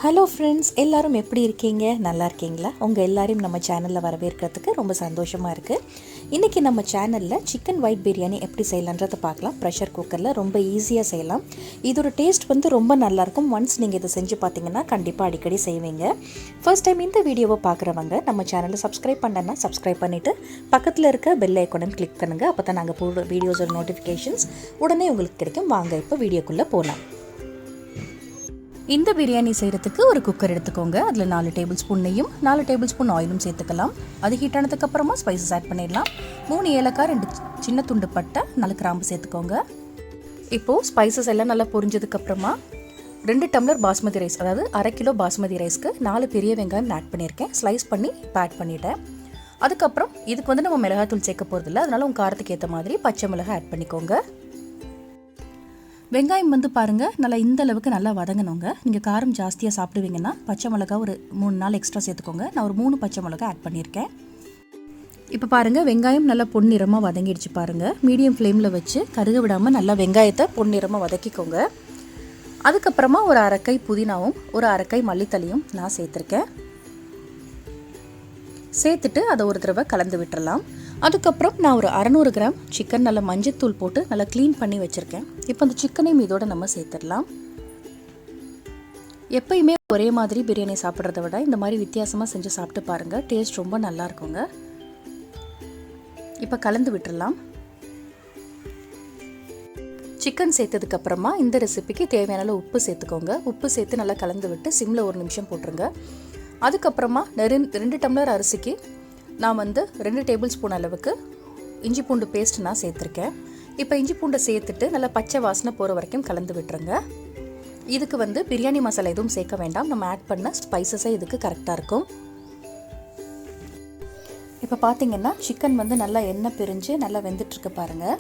Hello friends, எல்லாரும் எப்படி இருக்கீங்க? நல்லா இருக்கீங்களா? உங்கள் எல்லாரையும் நம்ம சேனலில் வரவேற்கிறதுக்கு ரொம்ப சந்தோஷமாக இருக்குது. இன்றைக்கி நம்ம சேனலில் சிக்கன் ஒயிட் பிரியாணி எப்படி செய்யலான்றதை பார்க்கலாம். ப்ரெஷர் குக்கரில் ரொம்ப ஈஸியாக செய்யலாம். இதோட டேஸ்ட் ரொம்ப நல்லாயிருக்கும். ஒன்ஸ் நீங்கள் இதை செஞ்சு பார்த்தீங்கன்னா கண்டிப்பாக அடிக்கடி செய்வீங்க. ஃபர்ஸ்ட் டைம் இந்த வீடியோவை பார்க்குறவங்க நம்ம சேனலை சப்ஸ்கிரைப் பண்ணலன்னா சப்ஸ்கிரைப் பண்ணிவிட்டு பக்கத்தில் இருக்க பெல் ஐக்கானை கிளிக் பண்ணுங்கள். அப்போ தான் நாங்கள் போடுற வீடியோஸோட நோட்டிஃபிகேஷன்ஸ் உடனே உங்களுக்கு கிடைக்கும். வாங்க இப்போ வீடியோக்குள்ளே போகலாம். இந்த பிரியாணி செய்கிறதுக்கு ஒரு குக்கர் எடுத்துக்கோங்க. அதில் 4 டேபிள் ஸ்பூன் நெய்யும் 4 டேபிள் ஸ்பூன் ஆயிலும் சேர்த்துக்கலாம். அது ஹீட் ஆனதுக்கப்புறமா ஸ்பைசஸ் ஆட் பண்ணிடலாம். 3 ஏலக்காய், 2 சின்ன துண்டு பட்டை, 4 கிராம்பு சேர்த்துக்கோங்க. இப்போது ஸ்பைசஸ் எல்லாம் நல்லா பொரிஞ்சதுக்கப்புறமா 2 டம்ளர் பாஸ்மதி ரைஸ், அதாவது 1/2 கிலோ பாஸ்மதி ரைஸ்க்கு 4 பெரிய வெங்காயம் ஆட் பண்ணியிருக்கேன். ஸ்லைஸ் பண்ணி ஆட் பண்ணிவிட்டேன். அதுக்கப்புறம் இதுக்கு நம்ம மிளகாத்தூள் சேர்க்க போகிறதில்ல, அதனால் உங்கள் காரத்துக்கு ஏற்ற மாதிரி பச்சை மிளகாய் ஆட் பண்ணிக்கோங்க. வெங்காயம் பாருங்கள் நல்லா இந்த அளவுக்கு நல்லா வதங்கணுங்க. நீங்கள் காரம் ஜாஸ்தியாக சாப்பிடுவீங்கன்னா பச்சை மிளகா ஒரு 3 நாள் எக்ஸ்ட்ரா சேர்த்துக்கோங்க. நான் ஒரு 3 பச்சை மிளகா ஆட் பண்ணியிருக்கேன். இப்போ பாருங்கள் வெங்காயம் நல்லா பொன்னிறமாக வதங்கிடுச்சு பாருங்கள். மீடியம் ஃப்ளேமில் வச்சு கருக விடாமல் நல்லா வெங்காயத்தை பொன்னிறமாக வதக்கிக்கோங்க. அதுக்கப்புறமா ஒரு 1/2 கை புதினாவும் ஒரு 1/2 கை மல்லித்தலையும் நான் சேர்த்துருக்கேன். சேர்த்துட்டு அதை ஒரு தடவை கலந்து விட்டுறலாம். அதுக்கப்புறம் நான் ஒரு 600 கிராம் சிக்கன் நல்லா மஞ்சத்தூள் போட்டு நல்லா க்ளீன் பண்ணி வச்சுருக்கேன். இப்போ அந்த சிக்கனையும் இதோட நம்ம சேர்த்துடலாம். எப்பயுமே ஒரே மாதிரி பிரியாணி சாப்பிட்றத விட இந்த மாதிரி வித்தியாசமாக செஞ்சு சாப்பிட்டு பாருங்கள். டேஸ்ட் ரொம்ப நல்லா இருக்குங்க. இப்போ கலந்து விட்டுடலாம். சிக்கன் சேர்த்ததுக்கப்புறமா இந்த ரெசிபிக்கு தேவையான உப்பு சேர்த்துக்கோங்க. உப்பு சேர்த்து நல்லா கலந்து விட்டு சிம்மில் 1 நிமிஷம் போட்டுருங்க. அதுக்கப்புறமா 2 டம்ளர் அரிசிக்கு நான் 2 டேபிள் ஸ்பூன் அளவுக்கு இஞ்சி பூண்டு பேஸ்ட் நான் சேர்த்துருக்கேன். இப்போ இஞ்சி பூண்டை சேர்த்துட்டு நல்லா பச்சை வாசனை போகிற வரைக்கும் கலந்து விட்டுருங்க. இதுக்கு பிரியாணி மசாலா எதுவும் சேர்க்க வேண்டாம். நம்ம ஆட் பண்ண ஸ்பைசஸே இதுக்கு கரெக்டாக இருக்கும். இப்போ பார்த்தீங்கன்னா சிக்கன் நல்லா எண்ணெய் பிரிஞ்சு நல்லா வெந்துட்டுருக்கு பாருங்கள்.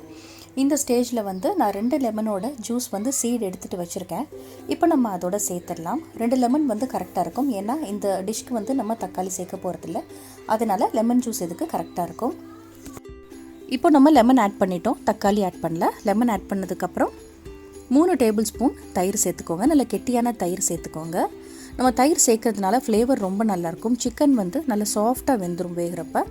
இந்த ஸ்டேஜில் நான் 2 லெமனோட ஜூஸ் சீடு எடுத்துகிட்டு வச்சுருக்கேன். இப்போ நம்ம அதோட சேர்த்துடலாம். 2 லெமன் கரெக்டாக இருக்கும். ஏன்னா இந்த டிஷ்க்கு நம்ம தக்காளி சேர்க்க போகிறதில்ல, அதனால் லெமன் ஜூஸ் இதுக்கு கரெக்டாக இருக்கும். இப்போ நம்ம லெமன் ஆட் பண்ணிட்டோம், தக்காளி ஆட் பண்ணல. லெமன் ஆட் பண்ணதுக்கப்புறம் 3 டேபிள் ஸ்பூன் தயிர் சேர்த்துக்கோங்க. நல்ல கெட்டியான தயிர் சேர்த்துக்கோங்க. நம்ம தயிர் சேர்க்கறதுனால ஃப்ளேவர் ரொம்ப நல்லாயிருக்கும். சிக்கன் நல்லா சாஃப்டாக வெந்துடும் வேகிறப்ப.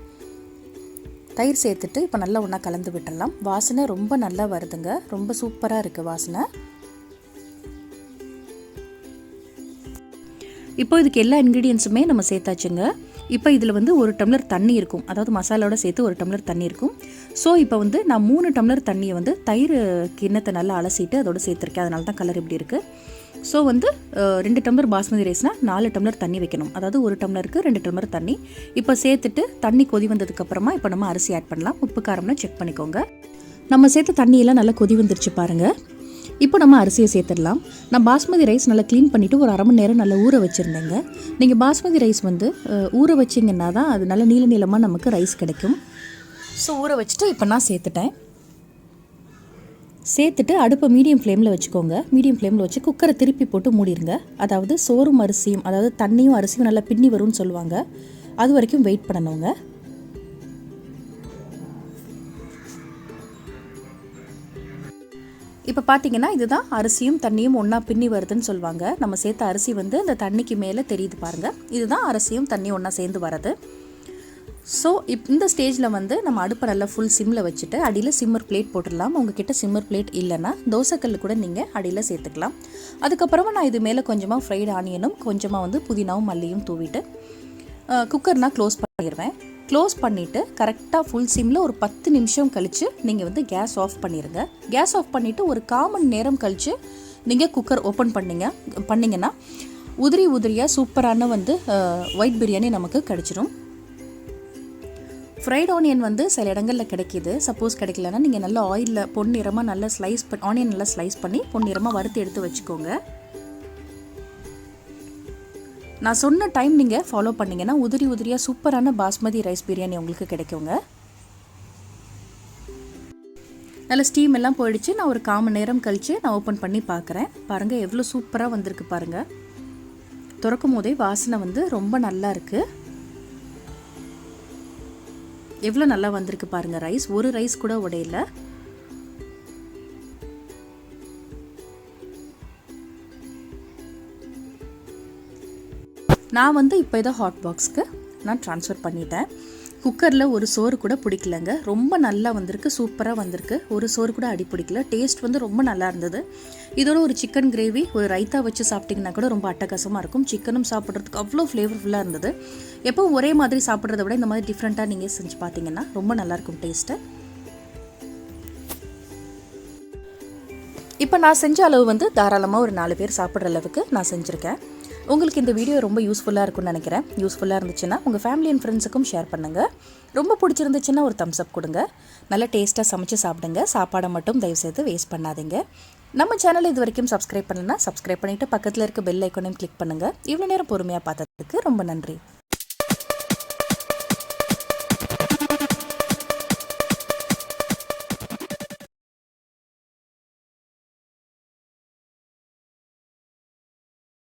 தயிர் சேர்த்துட்டு இப்போ நல்லா ஒன்றா கலந்து விட்டுடலாம். வாசனை ரொம்ப நல்லா வருதுங்க. ரொம்ப சூப்பராக இருக்குது வாசனை. இப்போ இதுக்கு எல்லா இன்க்ரீடியன்ஸுமே நம்ம சேர்த்தாச்சுங்க. இப்போ இதில் 1 டம்ளர் தண்ணி இருக்கும், அதாவது மசாலாவோட சேர்த்து 1 டம்ளர் தண்ணி இருக்கும். ஸோ இப்போ நான் 3 டம்ளர் தண்ணியை தயிர் கிண்ணத்தை நல்லா அலசிட்டு அதோடு சேர்த்துருக்கேன். அதனால தான் கலர் இப்படி இருக்குது. ஸோ 2 டம்ளர் பாஸ்மதி ரைஸ்னால் 4 டம்ளர் தண்ணி வைக்கணும், அதாவது 1 டம்ளருக்கு 2 டம்ளர் தண்ணி. இப்போ சேர்த்துட்டு தண்ணி கொதி வந்ததுக்கப்புறமா இப்போ நம்ம அரிசி ஆட் பண்ணலாம். உப்பு காரம்னா செக் பண்ணிக்கோங்க. நம்ம சேர்த்து தண்ணியெல்லாம் நல்லா கொதி வந்துருச்சு பாருங்கள். இப்போ நம்ம அரிசியை சேர்த்துடலாம். நான் பாஸ்மதி ரைஸ் நல்லா க்ளீன் பண்ணிவிட்டு ஒரு 1/2 மணி நேரம் நல்லா ஊற வச்சுருந்தேங்க. நீங்கள் பாஸ்மதி ரைஸ் ஊற வச்சிங்கன்னா தான் அது நல்லா நீள நீளமாக நமக்கு ரைஸ் கிடைக்கும். ஸோ ஊற வச்சுட்டு இப்போ நான் சேர்த்துட்டு அடுப்பை மீடியம் ஃப்ளேமில் வச்சுக்கோங்க. மீடியம் ஃப்ளேமில் வச்சு குக்கரை திருப்பி போட்டு மூடிடுங்க. அதாவது சோறும் அரிசியும், அதாவது தண்ணியும் அரிசியும் நல்லா பின்னி வரும்னு சொல்லுவாங்க, அது வரைக்கும் வெயிட் பண்ணணுங்க. இப்போ பார்த்தீங்கன்னா இதுதான் அரிசியும் தண்ணியும் ஒன்றா பின்னி வருதுன்னு சொல்லுவாங்க. நம்ம சேர்த்த அரிசி அந்த தண்ணிக்கு மேலே தெரியுது பாருங்கள். இதுதான் அரிசியும் தண்ணியும் ஒன்றா சேர்ந்து வரது. ஸோ இந்த ஸ்டேஜில் நம்ம அடுப்பை நல்லா ஃபுல் சிம்மில் வச்சுட்டு அடியில் சிம்மர் பிளேட் போட்டுடலாம். உங்ககிட்ட சிம்மர் பிளேட் இல்லைன்னா தோசைக்கல் கூட நீங்கள் அடியில் சேர்த்துக்கலாம். அதுக்கப்புறமா நான் இது மேலே கொஞ்சமாக ஃப்ரைடு ஆனியனும் கொஞ்சமாக புதினாவும் மல்லியும் தூவிட்டு குக்கர் நான் க்ளோஸ் பண்ணிடுவேன். க்ளோஸ் பண்ணிவிட்டு கரெக்டாக ஃபுல் சிம்மில் ஒரு 10 நிமிஷம் கழித்து நீங்கள் கேஸ் ஆஃப் பண்ணிடுங்க. கேஸ் ஆஃப் பண்ணிவிட்டு ஒரு 1/4 மணி நேரம் கழித்து நீங்கள் குக்கர் ஓப்பன் பண்ணிங்கன்னா உதிரியாக சூப்பரான ஒயிட் பிரியாணி நமக்கு கிடச்சிடும். ஃப்ரைட் ஆனியன் சில இடங்களில் கிடைக்கிது. சப்போஸ் கிடைக்கலன்னா நீங்கள் நல்லா ஆயிலில் பொன்னிறமாக நல்லா ஆனியன் நல்லா ஸ்லைஸ் பண்ணி பொன்னிறமாக வறுத்து எடுத்து வச்சுக்கோங்க. நான் சொன்ன டைம் நீங்கள் ஃபாலோ பண்ணிங்கன்னா உதிரியாக சூப்பரான பாஸ்மதி ரைஸ் பிரியாணி உங்களுக்கு கிடைக்குங்க. நல்ல ஸ்டீம் எல்லாம் போயிடுச்சு. நான் ஒரு 1/4 மணி நேரம் கழித்து நான் ஓப்பன் பண்ணி பார்க்குறேன். பாருங்கள் எவ்வளோ சூப்பராக வந்திருக்கு பாருங்கள். திறக்கும் போதே வாசனை ரொம்ப நல்லா இருக்குது. எவ்வளோ நல்லா வந்திருக்கு பாருங்கள். ரைஸ் ஒரு ரைஸ் கூட உடையல. நான் வந்து இப்போ இதை ஹாட் பாக்ஸ்க்கு நான் ட்ரான்ஸ்ஃபர் பண்ணிட்டேன். குக்கரில் ஒரு சோறு கூட பிடிக்கலங்க, ரொம்ப நல்லா வந்திருக்கு, சூப்பராக வந்திருக்கு. ஒரு சோறு கூட அடி பிடிக்கல, டேஸ்ட் வந்து ரொம்ப நல்லா இருந்தது. இதோட ஒரு சிக்கன் கிரேவி, ஒரு ரைத்தா வச்சு சாப்பிட்டிங்கன்னா கூட ரொம்ப அட்டகாசமாக இருக்கும். சிக்கனும் சாப்பிட்றதுக்கு அவ்வளோ ஃப்ளேவர்ஃபுல்லாக இருந்தது. எப்போவும் ஒரே மாதிரி சாப்பிட்றத விட இந்த மாதிரி டிஃப்ரெண்ட்டாக நீங்கள் செஞ்சு பார்த்தீங்கன்னா ரொம்ப நல்லாயிருக்கும் டேஸ்ட்டு. இப்போ நான் செஞ்ச அளவு வந்து தாராளமாக ஒரு 4 பேர் சாப்பிட்ற அளவுக்கு நான் செஞ்சுருக்கேன். உங்களுக்கு இந்த வீடியோ ரொம்ப யூஸ்ஃபுல்லாக இருக்கும்னு நினைக்கிறேன். யூஸ்ஃபுல்லாக இருந்துச்சுன்னா உங்கள் ஃபேமிலி அண்ட் ஃப்ரெண்ட்ஸுக்கும் ஷேர் பண்ணுங்கள். ரொம்ப பிடிச்சிருந்துச்சுன்னா ஒரு தம்ஸ் அப் கொடுங்க. நல்லா டேஸ்ட்டாக சமைச்சு சாப்பிடுங்க. சாப்பாடை மட்டும் தயவுசெய்து வேஸ்ட் பண்ணாதீங்க. நம்ம சேனலை இது வரைக்கும் சப்ஸ்கிரைப் பண்ணலன்னா சப்ஸ்கிரைப் பண்ணிவிட்டு பக்கத்தில் இருக்க பெல் ஐக்கானையும் கிளிக் பண்ணுங்கள். இவ்வளோ நேரம் பொறுமையாக பார்த்ததுக்கு ரொம்ப நன்றி.